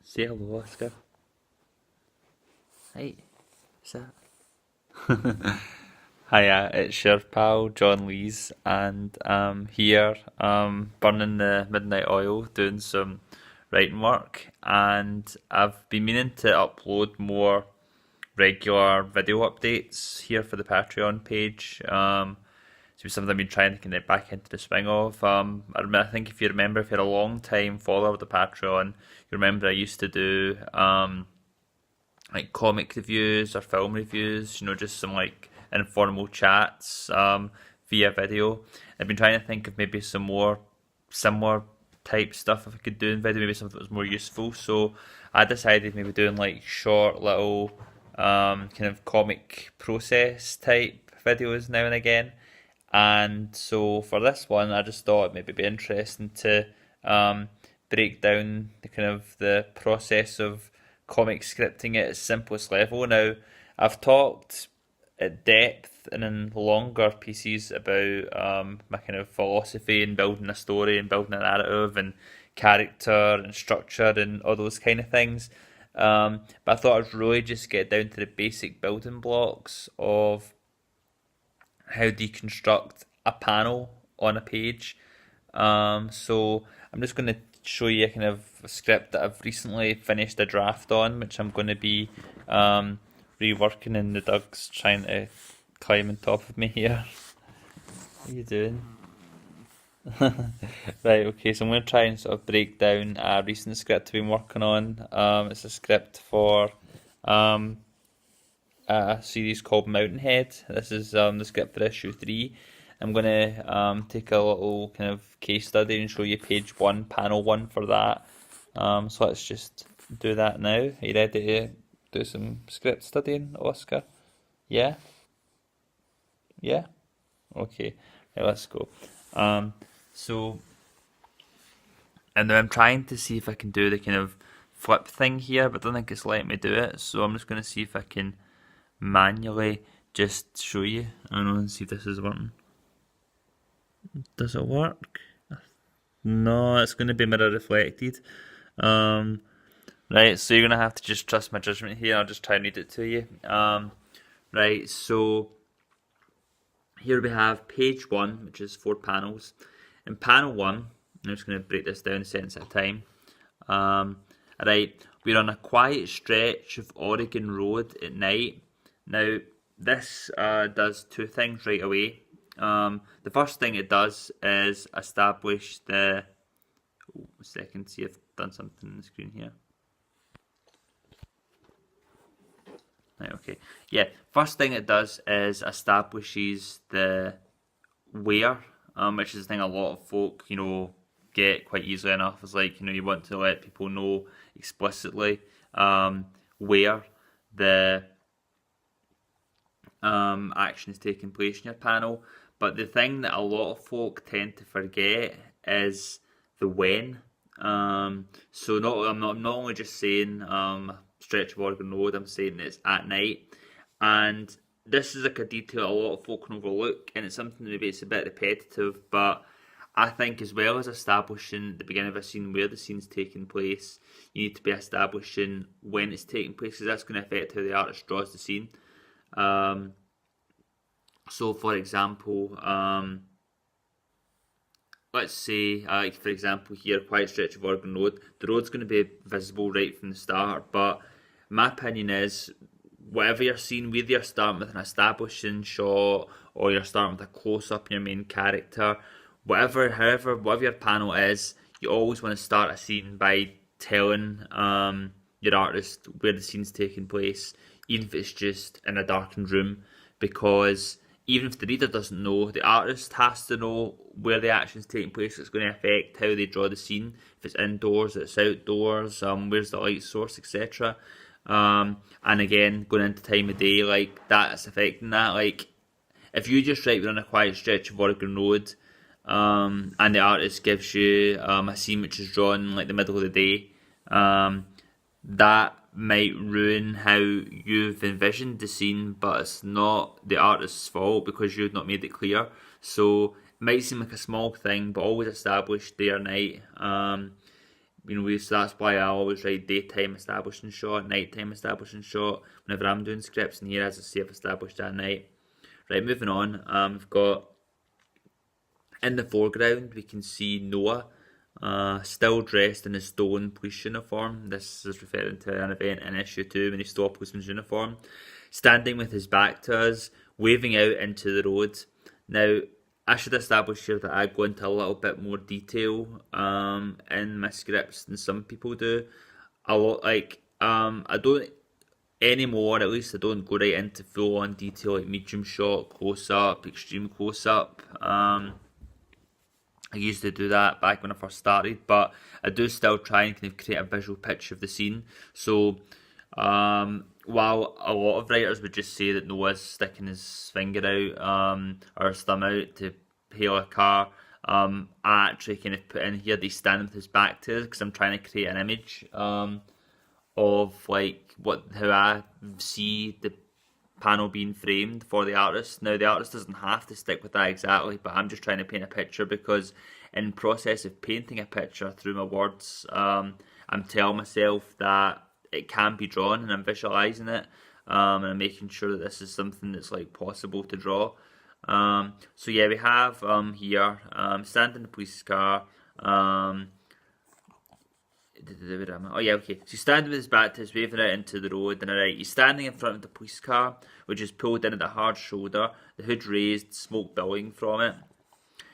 Say hello, Oscar. Hey, what's that? Hiya, it's your pal John Lees, and I'm here burning the midnight oil, doing some writing work, and I've been meaning to upload more regular video updates here for the Patreon page. It's something I've been trying to get back into the swing of. I think if you remember, if you're a long time follower of the Patreon, you remember I used to do like comic reviews or film reviews, just some like informal chats via video. I've been trying to think of maybe some more similar type stuff if I could do in video, maybe something that was more useful. So I decided maybe doing like short little kind of comic process type videos now and again. And so for this one, I just thought it maybe be interesting to um, break down the kind of the process of comic scripting at its simplest level. Now, I've talked at depth and in longer pieces about my kind of philosophy in building a story and building a narrative and character and structure and all those kind of things. But I thought I'd really just get down to the basic building blocks of how to deconstruct a panel on a page. So I'm just going to show you a kind of a script that I've recently finished a draft on, which I'm going to be reworking. And the Doug's trying to climb on top of me here. What are you doing? Right, okay, so I'm going to try and sort of break down a recent script I've been working on. It's a script for um, a series called Mountainhead. This is the script for issue 3. I'm going to take a little kind of case study and show you page 1, panel 1 for that. So let's just do that now. Are you ready to do some script studying, Oscar? Yeah? Yeah? Okay, right, let's go. Um, so, and then I'm trying to see if I can do the kind of flip thing here, but I don't think it's letting me do it. So I'm just going to see if I can manually just show you. I don't know, and see if this is working. Does it work? No, it's going to be mirror reflected. Um, right, so you're going to have to just trust my judgment here. I'll just try and read it to you. Right, so here we have page 1, which is 4 panels. In panel 1, I'm just going to break this down a sentence at a time. Right, we're on a quiet stretch of Oregon Road at night. Now, this does two things right away. The first thing it does is establish the. Oh, a second, see if I've done something on the screen here. Right, okay. Yeah, first thing it does is establishes the where, which is the thing a lot of folk, get quite easily enough. It's like, you want to let people know explicitly where the action is taking place in your panel. But the thing that a lot of folk tend to forget is the when. So I'm not only just saying stretch of Oregon Road, I'm saying it's at night. And this is like a detail a lot of folk can overlook, and it's something that maybe it's a bit repetitive, but I think as well as establishing at the beginning of a scene where the scene's taking place, you need to be establishing when it's taking place, because that's going to affect how the artist draws the scene. So, for example, let's say, like for example here, quiet stretch of Oregon Road. The road's going to be visible right from the start, but my opinion is, whatever you're seeing, whether you're starting with an establishing shot or you're starting with a close up in your main character, whatever your panel is, you always want to start a scene by telling your artist where the scene's taking place, even if it's just in a darkened room, because even if the reader doesn't know, the artist has to know where the action's taking place. It's going to affect how they draw the scene. If it's indoors, it's outdoors, where's the light source, etc. And again, going into time of day, like that's affecting that. Like if you just write, we're on a quiet stretch of Oregon Road, and the artist gives you a scene which is drawn in like the middle of the day, that might ruin how you've envisioned the scene, but it's not the artist's fault because you've not made it clear. So it might seem like a small thing, but always establish day or night. So that's why I always write daytime establishing shot, nighttime establishing shot whenever I'm doing scripts. And here, as I say, I've established at night. Right, moving on. We've got in the foreground we can see Noah, still dressed in his stolen police uniform. This is referring to an event in issue 2 when he stole a policeman's uniform, standing with his back to us, waving out into the road. Now, I should establish here that I go into a little bit more detail in my scripts than some people do. A lot, I don't anymore. At least I don't go right into full on detail, like medium shot, close up, extreme close up. I used to do that back when I first started, but I do still try and kind of create a visual picture of the scene. So, while a lot of writers would just say that Noah's sticking his finger out or his thumb out to hail a car, I actually kind of put in here that he's standing with his back to us because I'm trying to create an image of like how I see the panel being framed for the artist. Now, the artist doesn't have to stick with that exactly, but I'm just trying to paint a picture because in process of painting a picture through my words, I'm telling myself that it can be drawn and I'm visualizing it, and I'm making sure that this is something that's like possible to draw. So yeah, we have here standing in the police car. Oh yeah, okay. So he's standing with his back to us, waving out into the road, and alright, he's standing in front of the police car, which is pulled in at the hard shoulder, the hood raised, smoke billowing from it.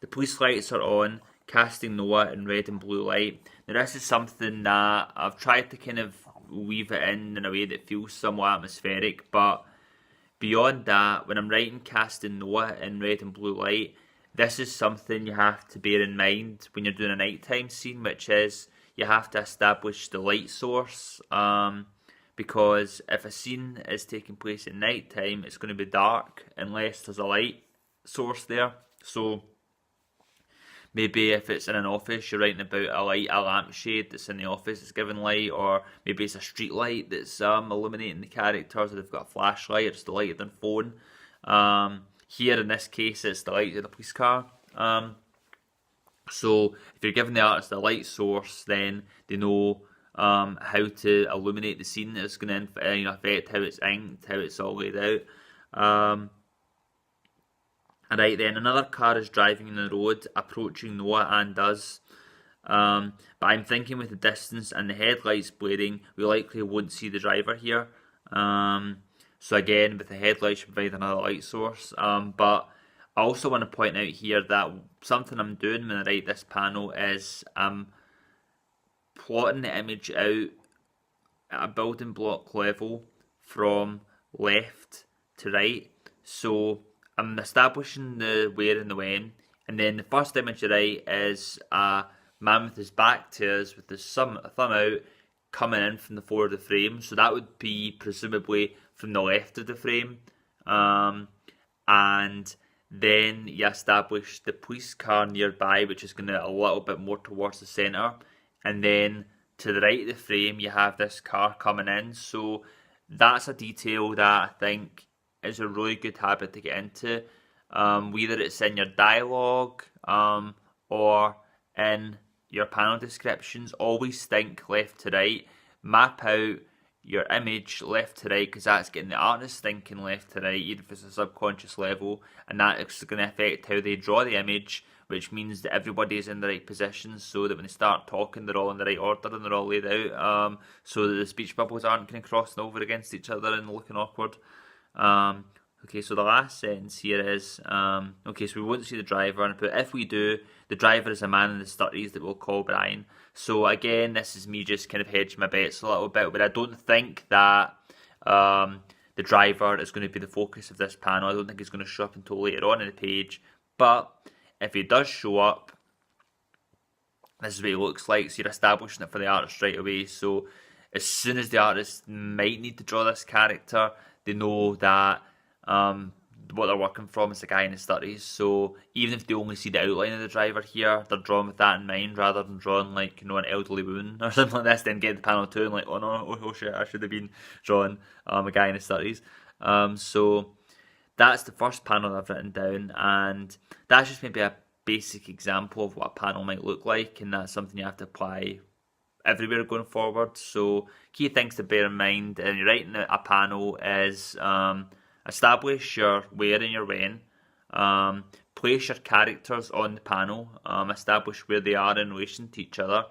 The police lights are on, casting Noah in red and blue light. Now this is something that I've tried to kind of weave it in a way that feels somewhat atmospheric, but beyond that, when I'm writing casting Noah in red and blue light, this is something you have to bear in mind when you're doing a nighttime scene, which is you have to establish the light source, because if a scene is taking place at night time, it's going to be dark unless there's a light source there. So maybe if it's in an office, you're writing about a lampshade that's in the office that's giving light, or maybe it's a street light that's illuminating the characters, or they've got a flashlight, or just the light of their phone. Here in this case, it's the light of the police car. So if you're giving the artist a light source, then they know how to illuminate the scene. It's going to affect how it's inked, how it's all laid out. Alright then, another car is driving in the road, approaching Noah and us. But I'm thinking with the distance and the headlights blaring, we likely won't see the driver here. So again, with the headlights, you provide another light source. But I also want to point out here that something I'm doing when I write this panel is I'm plotting the image out at a building block level from left to right. So I'm establishing the where and the when, and then the first image I write is a man with his back to us with his thumb out coming in from the fore of the frame. So that would be presumably from the left of the frame. And then you establish the police car nearby, which is going to a little bit more towards the centre. And then to the right of the frame, you have this car coming in. So that's a detail that I think is a really good habit to get into. Whether it's in your dialogue or in your panel descriptions, always think left to right. Map out your image left to right, because that's getting the artist thinking left to right, even if it's a subconscious level, and that is going to affect how they draw the image, which means that everybody is in the right position, so that when they start talking, they're all in the right order and they're all laid out, so that the speech bubbles aren't kind of crossing over against each other and looking awkward. Okay, so the last sentence here is, okay, so we won't see the driver, but if we do, the driver is a man in the 30s that we'll call Brian. So again, this is me just kind of hedging my bets a little bit, but I don't think that the driver is going to be the focus of this panel. I don't think he's going to show up until later on in the page, but if he does show up, this is what he looks like, so you're establishing it for the artist right away. So as soon as the artist might need to draw this character, they know that what they're working from is a guy in his 30s. So even if they only see the outline of the driver here, they're drawn with that in mind rather than drawing like, an elderly woman or something like this, then get the panel 2 and like, oh no, oh shit, I should have been drawing a guy in his 30s. So that's the first panel I've written down, and that's just maybe a basic example of what a panel might look like, and that's something you have to apply everywhere going forward. So key things to bear in mind when you're writing a panel is establish your where and your when. Place your characters on the panel. Establish where they are in relation to each other.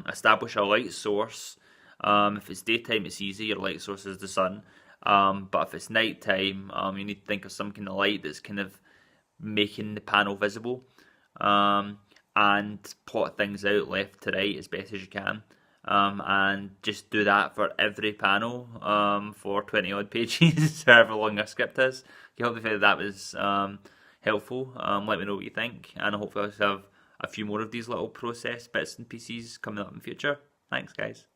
Establish a light source. If it's daytime, it's easy. Your light source is the sun. But if it's nighttime, you need to think of some kind of light that's kind of making the panel visible. And plot things out left to right as best as you can. And just do that for every panel for 20 odd pages, however long a script is. I hope you found that was helpful. Let me know what you think, and I hope I'll have a few more of these little process bits and pieces coming up in the future. Thanks, guys.